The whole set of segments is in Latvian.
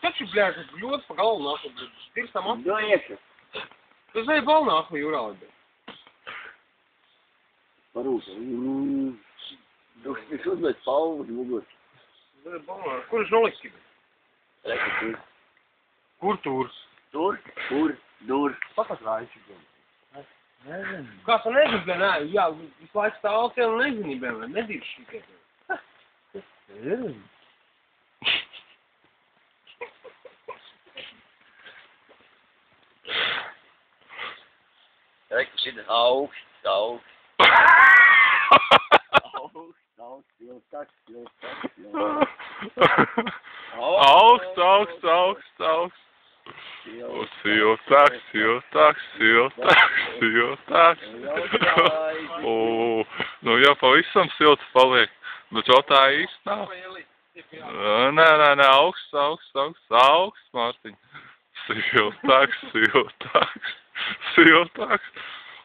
Taču, bļēž, ļoti pa galvu nāku, bļēž. Tirstam atpakaļ. Да, это. Tu zaibal nāku, Jurāli, bļēž. По-русски. Дух смешут, блядь, спал в углу. Zaibal nāku. Kur ir noliki? Tur. Kur tur? Tur. Pakas rājuši, bļēž. Nezinu. Kā tu nezinu, bļēž, nē, jā, visu laiku stāv cienu nezini, bļēž, nedirši tikai, bļēž. Nezinu. Kijk, we zitten hoog. Augsts. Siltāks. O, nu jau pavisam silts paliek, bet vēl tā īsti nav. Nē, augsts, Mārtiņ. Siltāks.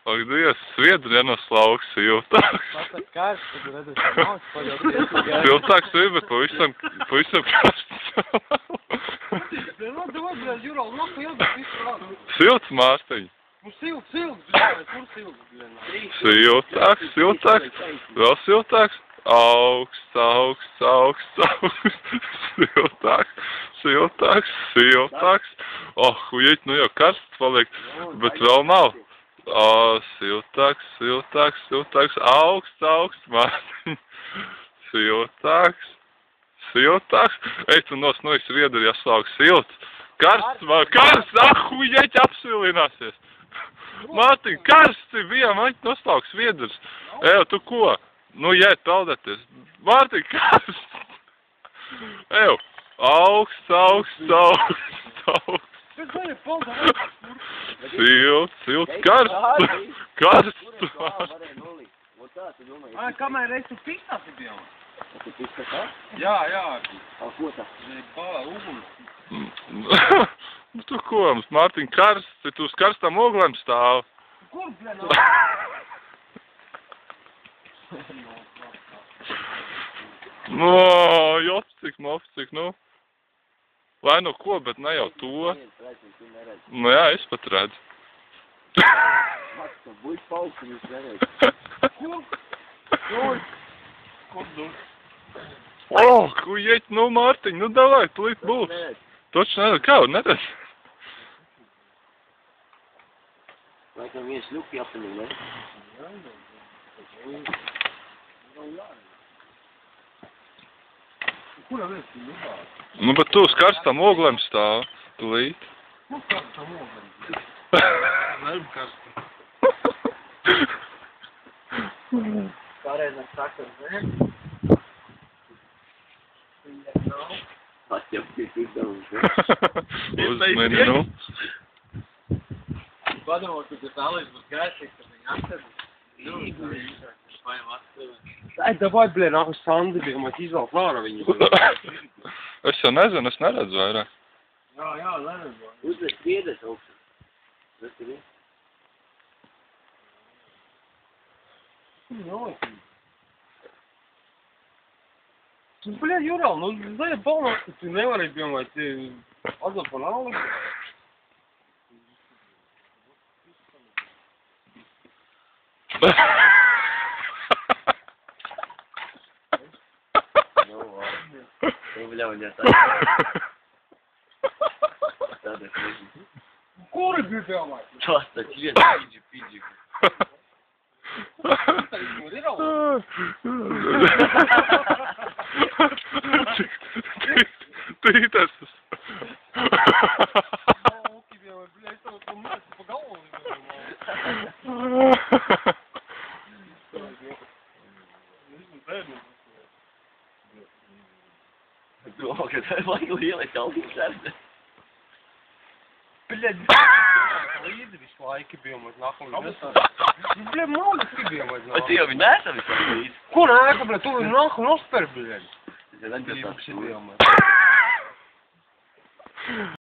Ak, Dievs, sviedri nenoslauks siltāks. Tāpēc kārsts, tad redzēs, nav paļauties. Siltāks ir, bet pavisam karsts. Nu, dod, bļēž, Jurāli, nāku ilgi, visu rādu. Silts, Mārtiņ. Nu, silts, bļēž, kur silts, bļēž. Siltāks, vēl siltāks. Augsts. Siltāks. Oh, hujeķi, nu jau karsts paliek, bet vēl nav. Siltāks. Augsts, Mārtiņ. Siltāks. Ej, tu nos, nu, es viedri jāslauks silts. Karsts, hujeķi, apsvilināsies. Mārtiņ, karsts ir bija, maņķi noslauks viedrs. Ej, tu ko? Nu, jēt, peldēties. Mārtiņ, karsts. Ej, augsts. Silts, karsts. Ai, kamēr es tu pistā tu bijām? Tu pista kā? Jā. A ko tā? Bālā uguns. Nu, tu ko, Mārtiņ, karsts, tu uz karstam oglēm stāv. Kur, bļēž? No, jopcik, mopcik, nu. Vai nu ko, bet ne jau to. Nu jā, es pat redzu. Maksa, buļ pauku, jūs neredz. Kur? Oh, hujeķi, nu, Mārtiņ, nu, davai, tulīt būs. Toči neredz, kā, neredz? Laikam viens ļuki apziņu, ne? Kurā viens tu ļubā? Nu, bet tu uz karstam oglēm stāv, tulīt. Kur karstam oglēm? Velm karstam. Pareizāk sakam, ne? Pat jau tik izdevuši, ne? Uzmeni, nu. Padomāt, ka tas Alis būs gaišīgs, tad viņi atceras. Ai, davai, bļē, nāku Sandi, bija, man izvēl klāra viņu. Es jau nezinu, es neredzu vairāk. Jā, neredzu. Uzliek piedēs augstu. Tas ir, ne? Tu, bļē, Jurāli, nu, zēja balnās, ka tu nevarēji, piemēram, vai te atdot pa naudu. Nu, bļauņā tā. Tāda kreži. Kuri bija, piemēram? Tas taču viens pidži. Tītas. Domā, ka tā ir laika lielais augsts sērde. Bļaļ, līdzi visu laiku bijām, mēs nākam nesā. Bļaļ, mūliski bijām, mēs nākam. Bet tu jau viņi nesam visu līdzi. Ko nāka, bļaļ, tu nākam nosper, bļaļ. Tas ir neņemts. Bijām,